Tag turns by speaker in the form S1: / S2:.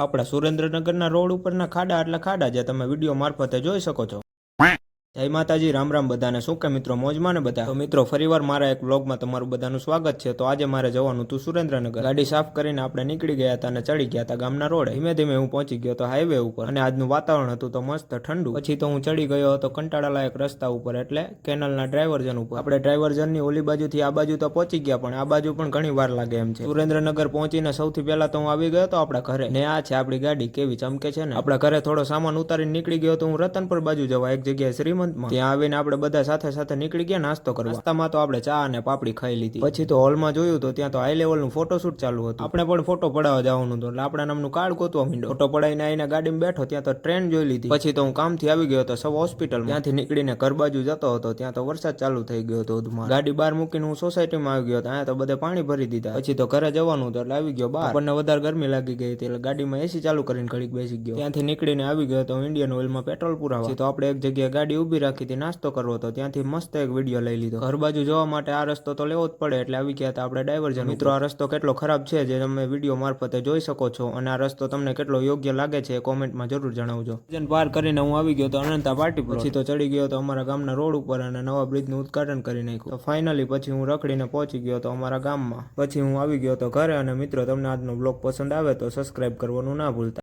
S1: આપણા સુરેન્દ્રનગરના રોડ ઉપરના ખાડા એટલે ખાડા જે તમે વિડીયો મારફતે જોઈ શકો છો. જય માતાજી, રામ રામ બધાને. શું કે મિત્રો, મોજમાં ને બધા? તો મિત્રો, ફરીવાર મારા એક વ્લોગમાં તમારું બધાનું સ્વાગત છે. તો આજે મારે જવાનું હતું સુરેન્દ્રનગર. ગાડી સાફ કરીને આપણે નીકળી ગયા હતા અને ચડી ગયા હતા ગામના રોડે. ધીમે ધીમે હું પહોંચી ગયો હતો હાઈવે ઉપર અને આજનું વાતાવરણ હતું તો મસ્ત ઠંડુ. પછી તો હું ચડી ગયો હતો કંટાળાલાયક રસ્તા ઉપર એટલે કેનલના ડ્રાઈવર્જન ઉપર. આપણે ડ્રાઈવર્જનની ઓલી બાજુથી આ બાજુ તો પહોંચી ગયા પણ આ બાજુ પણ ઘણી વાર લાગે એમ છે. સુરેન્દ્રનગર પહોંચીને સૌથી પહેલા તો હું આવી ગયો હતો આપણા ઘરે ને આ છે આપણી ગાડી, કેવી ચમકે છે ને. આપણા ઘરે થોડો સામાન ઉતારીને નીકળી ગયો તો હું રતનપુર બાજુ જવા, એક જગ્યાએ શ્રીમંત. ત્યાં આવીને આપણે બધા સાથે સાથે નીકળી ગયા નાસ્તો કરવા. નાસ્તામાં તો આપણે ચા અને પાપડી ખાઈ લીધી. પછી તો હોલમાં જોયું તો ત્યાં તો હાઈ લેવલનું ફોટોશૂટ ચાલુ હતું. આપણે પણ ફોટો પડાવવા જવાનું હતું એટલે આપણા નામનું કાર્ડ ગોતવા માંડ્યો. ફોટો પડાવીને આવીને ગાડીમાં બેઠો ત્યાં તો ટ્રેન જોઈ લીધી. પછી તો હું કામથી આવી ગયો હતો સબ હોસ્પિટલ. ત્યાંથી નીકળીને ઘર બાજુ જતો હતો ત્યાં તો વરસાદ ચાલુ થઈ ગયો હતો ધોધમાર. ગાડી બહાર મૂકીને હું સોસાયટીમાં આવી ગયો હતો. અહીંયા તો બધે પાણી ભરી દીધા. પછી તો ઘરે જવાનું હતું એટલે આવી ગયો બહાર. આપણને વધારે ગરમી લાગી ગઈ હતી એટલે ગાડીમાં એસી ચાલુ કરીને ઘડીક બેસી ગયો. ત્યાંથી નીકળીને આવી ગયો તો ઇન્ડિયન ઓઇલમાં પેટ્રોલ પુરાવા. તો આપણે એક જગ્યાએ ગાડી ઊભી રાખી હતી નાસ્તો કરવો હતો. ત્યાંથી મસ્ત એક વિડીયો લઈ લીધો. ઘર બાજુ જવા માટે આ રસ્તો તો લેવો જ પડે એટલે આવી ગયા હતા આપણે ડાયવર્જન. મિત્રો, આ રસ્તો કેટલો ખરાબ છે જે તમે વિડીયો મારફતે જોઈ શકો છો અને આ રસ્તો તમને કેટલો યોગ્ય લાગે છે એ કોમેન્ટમાં જરૂર જણાવજો. પાર કરીને હું આવી ગયો તો અનંતા પાર્ટી પ્લોટ. પછી તો ચડી ગયો તો અમારા ગામના રોડ ઉપર અને નવા બ્રિજનું ઉદ્ઘાટન કરી નાખ્યું. તો ફાઇનલી પછી હું રખડીને પહોંચી ગયો તો અમારા ગામમાં. પછી હું આવી ગયો તો ઘરે. અને મિત્રો, તમને આજનો બ્લોગ પસંદ આવે તો સબસ્ક્રાઇબ કરવાનું ના ભૂલતા.